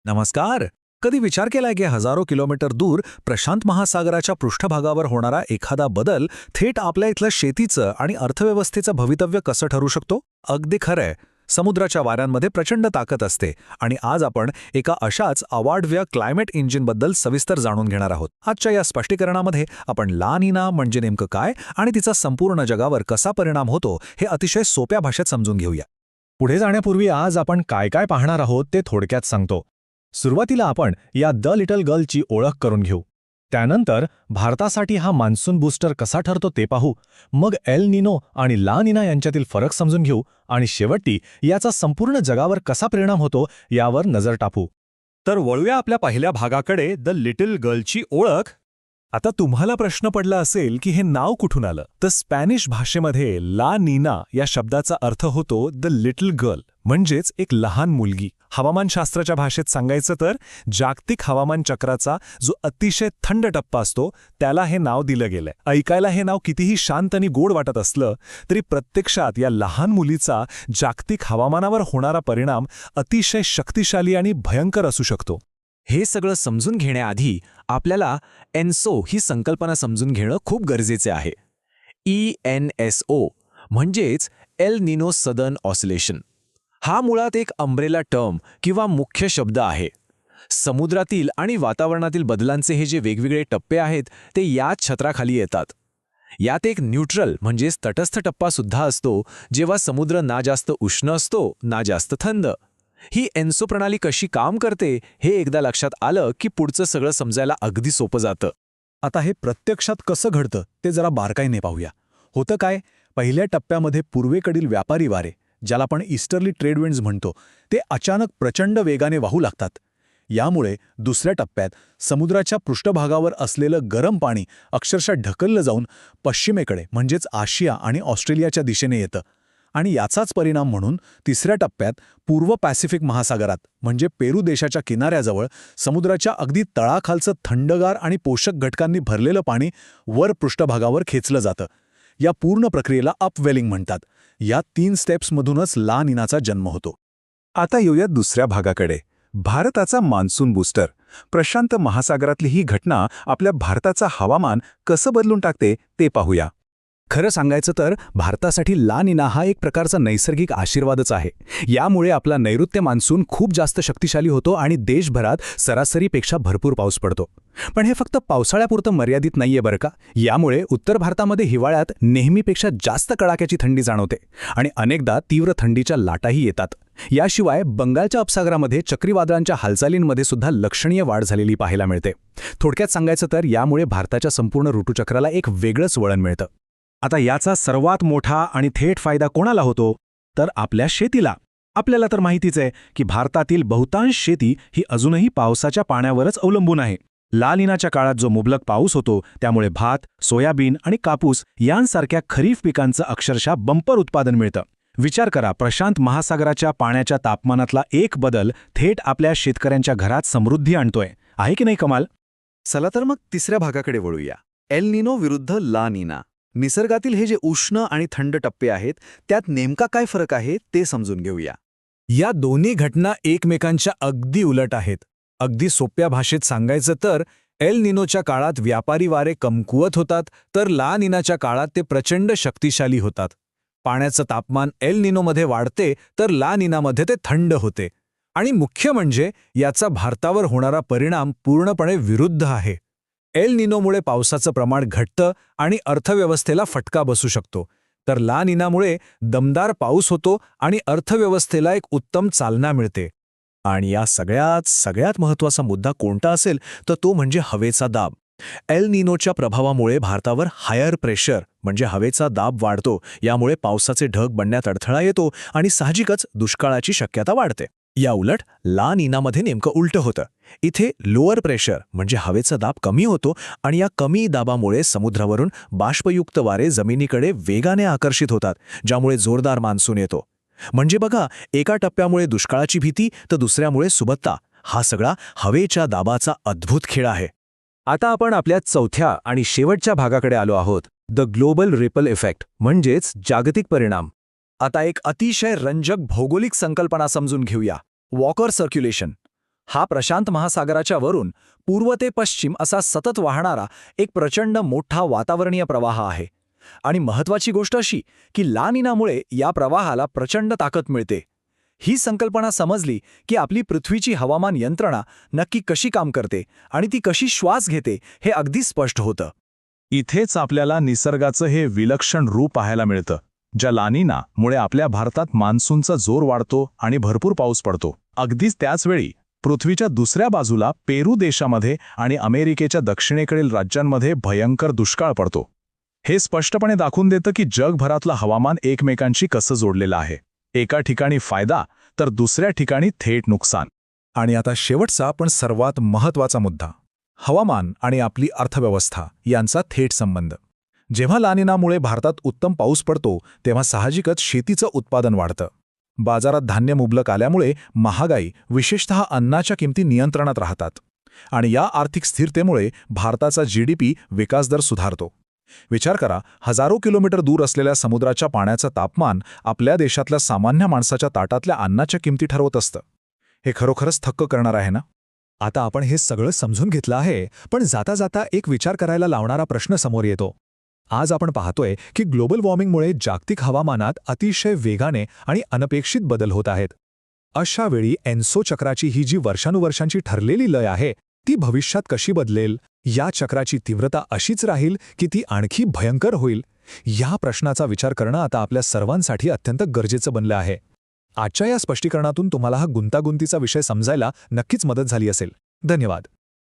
नमस्कार. कधी विचार केलाय की हजारो किलोमीटर दूर प्रशांत महासागराच्या पृष्ठभागावर होणारा एखादा बदल थेट आपल्या इथलं शेतीचं आणि अर्थव्यवस्थेचं भवितव्य कसं ठरू शकतो? अगदी खरंय. समुद्राच्या वाऱ्यांमध्ये प्रचंड ताकद असते आणि आज आपण एका अशाच अवाढव्य क्लायमेट इंजिनबद्दल सविस्तर जाणून घेणार आहोत. आजच्या या स्पष्टीकरणामध्ये आपण ला नीना म्हणजे नेमकं काय आणि तिचा संपूर्ण जगावर कसा परिणाम होतो हे अतिशय सोप्या भाषेत समजून घेऊया. पुढे जाण्यापूर्वी आज आपण काय काय पाहणार आहोत ते थोडक्यात सांगतो. सुरुवातीला आपण या द लिटल गर्लची ओळख करून घेऊ. त्यानंतर भारतासाठी हा मान्सून बूस्टर कसा ठरतो ते पाहू. मग एल निनो आणि ला निना यांच्यातील फरक समजून घेऊ आणि शेवटी याचा संपूर्ण जगावर कसा परिणाम होतो यावर नजर टाकू. तर वळूया आपल्या पहिल्या भागाकडे, द लिटल गर्लची ओळख. आता तुम्हाला प्रश्न पडला असेल की हे नाव कुठून आलं. तर स्पॅनिश भाषेमध्ये ला नीना या शब्दाचा अर्थ होतो द लिटल गर्ल, म्हणजेच एक लहान मुलगी. हवामानशास्त्राच्या भाषेत सांगायचं तर जागतिक हवामान चक्राचा जो अतिशय थंड टप्पा असतो त्याला हे नाव दिलं गेलंय. ऐकायला हे नाव कितीही शांत आणि गोड वाटत असलं तरी प्रत्यक्षात या लहान मुलीचा जागतिक हवामानावर होणारा परिणाम अतिशय शक्तिशाली आणि भयंकर असू शकतो. हे सगळं समजून घेण्याआधी आपल्याला एनसो ही संकल्पना समजून घेणं खूप गरजेचे आहे. ENSO म्हणजेच एल निनो सदर्न ऑसिलेशन. हा मुळात एक अम्ब्रेला टर्म किंवा मुख्य शब्द आहे. समुद्रातील आणि वातावरणातील बदलांचे हे जे वेगवेगळे टप्पे आहेत ते याच छत्राखाली येतात. यात एक न्यूट्रल म्हणजेच तटस्थ टप्पा सुद्धा असतो, जेव्हा समुद्र ना जास्त उष्ण असतो ना जास्त थंड. ही एन्सो प्रणाली कशी काम करते हे एकदा लक्षात आलं की पुढचं सगळं समजायला अगदी सोपं जातं. आता हे प्रत्यक्षात कसं घडतं ते जरा बारकाईने पाहूया. होतं काय, पहिल्या टप्प्यामध्ये पूर्वेकडील व्यापारी वारे, ज्याला आपण ईस्टर्ली ट्रेड विंड्स म्हणतो, ते अचानक प्रचंड वेगाने वाहू लागतात. यामुळे दुसऱ्या टप्प्यात समुद्राच्या पृष्ठभागावर असलेलं गरम पाणी अक्षरशः ढकललं जाऊन पश्चिमेकडे म्हणजेच आशिया आणि ऑस्ट्रेलियाच्या दिशेने येतं. आणि याचाच परिणाम म्हणून तिसऱ्या टप्प्यात पूर्व पॅसिफिक महासागरात म्हणजे पेरू देशाच्या किनाऱ्याजवळ समुद्राच्या अगदी तळाखालचं थंडगार आणि पोषक घटकांनी भरलेलं पाणी वर पृष्ठभागावर खेचलं जातं. या पूर्ण प्रक्रियेला अपवेलिंग म्हणतात. या 3 स्टेप्समधूनच ला निनाचा जन्म होतो. आता येऊया दुसऱ्या भागाकडे, भारताचा मान्सून बूस्टर. प्रशांत महासागरातली ही घटना आपल्या भारताचं हवामान कसं बदलून टाकते ते पाहूया. खरं सांगायचं तर भारतासाठी ला निना हा एक प्रकारचा नैसर्गिक आशीर्वादच आहे. यामुळे आपला नैऋत्य मान्सून खूप जास्त शक्तिशाली होतो आणि देशभरात सरासरीपेक्षा भरपूर पाऊस पडतो. पण हे फक्त पावसाळ्यापुरतं मर्यादित नाहीये बरं का. यामुळे उत्तर भारतामध्ये हिवाळ्यात नेहमीपेक्षा जास्त कडाक्याची थंडी जाणवते आणि अनेकदा तीव्र थंडीच्या लाटाही येतात. याशिवाय बंगालच्या उपसागरामध्ये चक्रीवादळांच्या हालचालींमध्ये सुद्धा लक्षणीय वाढ झालेली पाहायला मिळते. थोडक्यात सांगायचं तर यामुळे भारताच्या संपूर्ण ऋतुचक्राला एक वेगळंच वळण मिळतं. आता याचा सर्वात मोठा आणि थेट फायदा कोणाला होतो तर आपल्या शेतीला. आपल्याला तर माहितीच आहे की भारतातील बहुतांश शेती ही अजूनही पावसाच्या पाण्यावरच अवलंबून आहे. ला निनाच्या काळात जो मुबलक पाऊस होतो त्यामुळे भात, सोयाबीन आणि कापूस यांसारख्या खरीप पिकांचं अक्षरशः बंपर उत्पादन मिळतं. विचार करा, प्रशांत महासागराच्या पाण्याच्या तापमानातला एक बदल थेट आपल्या शेतकऱ्यांच्या घरात समृद्धी आणतोय. आहे की नाही कमाल? चला तर मग तिसऱ्या भागाकडे वळूया. एल निनो विरुद्ध ला निना. निसर्गातील हे जे उष्ण आणि थंड टप्पे आहेत त्यात नेमका काय फरक आहे ते समजून घेऊया. या दोन्ही घटना एकमेकांच्या अगदी उलट आहेत. अगदी सोप्या भाषेत सांगायचं तर एल निनोच्या काळात व्यापारी वारे कमकुवत होतात, तर ला निनाच्या काळात ते प्रचंड शक्तिशाली होतात. पाण्याचं तापमान एल निनोमध्ये वाढते तर ला निनामध्ये ते थंड होते. आणि मुख्य म्हणजे याचा भारतावर होणारा परिणाम पूर्णपणे विरुद्ध आहे. एल निनोमुळे पावसाचं प्रमाण घटतं आणि अर्थव्यवस्थेला फटका बसू शकतो, तर ला निनामुळे दमदार पाऊस होतो आणि अर्थव्यवस्थेला एक उत्तम चालना मिळते. आणि या सगळ्यात महत्त्वाचा मुद्दा कोणता असेल तर तो म्हणजे हवेचा दाब. एल निनोच्या प्रभावामुळे भारतावर हायर प्रेशर म्हणजे हवेचा दाब वाढतो. यामुळे पावसाचे ढग बनण्यात अडथळा येतो आणि साहजिकच दुष्काळाची शक्यता वाढते. या उलट ला निनामध्ये नेमकं उलटं होतं. इथे लोअर प्रेशर म्हणजे हवेचा दाब कमी होतो आणि या कमी दाबामुळे समुद्रावरून बाष्पयुक्त वारे जमिनीकडे वेगाने आकर्षित होतात, ज्यामुळे जोरदार मान्सून येतो. म्हणजे बघा, एका टप्प्यामुळे दुष्काळाची भीती तर दुसऱ्यामुळे सुबत्ता. हा सगळा हवेच्या दाबाचा अद्भुत खेळ आहे. आता आपण आपल्या चौथ्या आणि शेवटच्या भागाकडे आलो आहोत, द ग्लोबल रिपल इफेक्ट म्हणजेच जागतिक परिणाम. आता एक अतिशय रंजक भौगोलिक संकल्पना समजून घेऊया, वॉकर सर्क्युलेशन. हा प्रशांत महासागराच्या वरून पूर्व ते पश्चिम असा सतत वाहणारा एक प्रचंड मोठा वातावरणीय प्रवाह आहे. आणि महत्वाची गोष्ट अशी की ला निनामुळे या प्रवाहाला प्रचंड ताकद मिळते. ही संकल्पना समजली की आपली पृथ्वीची हवामान यंत्रणा नक्की कशी काम करते आणि ती कशी श्वास घेते हे अगदी स्पष्ट होतं. इथेच आपल्याला निसर्गाचं हे विलक्षण रूप पाहायला मिळतं, ज्या ला निनामुळे आपल्या भारतात मान्सूनचा जोर वाढतो आणि भरपूर पाऊस पडतो. अगदीच त्याचवेळी पृथ्वीच्या दुसऱ्या बाजूला पेरू देशामध्ये आणि अमेरिकेच्या दक्षिणेकडील राज्यांमध्ये भयंकर दुष्काळ पडतो. हे स्पष्टपणे दाखवून देतं की जगभरातलं हवामान एकमेकांशी कसं जोडलेलं आहे. एका ठिकाणी फायदा तर दुसऱ्या ठिकाणी थेट नुकसान. आणि आता शेवटचा पण सर्वात महत्त्वाचा मुद्दा, हवामान आणि आपली अर्थव्यवस्था यांचा थेट संबंध. जेव्हा ला निनामुळे भारतात उत्तम पाऊस पडतो तेव्हा साहजिकच शेतीचं उत्पादन वाढतं. बाजारात धान्य मुबलक आल्यामुळे महागाई, विशेषतः अन्नाच्या किमती नियंत्रणात राहतात. आणि या आर्थिक स्थिरतेमुळे भारताचा GDP विकासदर सुधारतो. विचार करा, हजारो किलोमीटर दूर असलेल्या समुद्राच्या पाण्याचं तापमान आपल्या देशातल्या सामान्य माणसाच्या ताटातल्या अन्नाच्या किमती ठरवत असतं. हे खरोखरच थक्क करणार आहे ना? आता आपण हे सगळं समजून घेतलं आहे, पण जाता जाता एक विचार करायला लावणारा प्रश्न समोर येतो. आज आपण पाहतोय की ग्लोबल वॉर्मिंगमुळे जागतिक हवामानात अतिशय वेगाने आणि अनपेक्षित बदल होत आहेत. अशा वेळी एन्सो चक्राची ही जी वर्षानुवर्षांची ठरलेली लय आहे ती भविष्यात कशी बदलेल? या चक्राची तीव्रता अशीच राहील की ती आणखी भयंकर होईल? या प्रश्नाचा विचार करणं आता आपल्या सर्वांसाठी अत्यंत गरजेचं बनलं आहे. आजच्या या स्पष्टीकरणातून तुम्हाला हा गुंतागुंतीचा विषय समजायला नक्कीच मदत झाली असेल. धन्यवाद.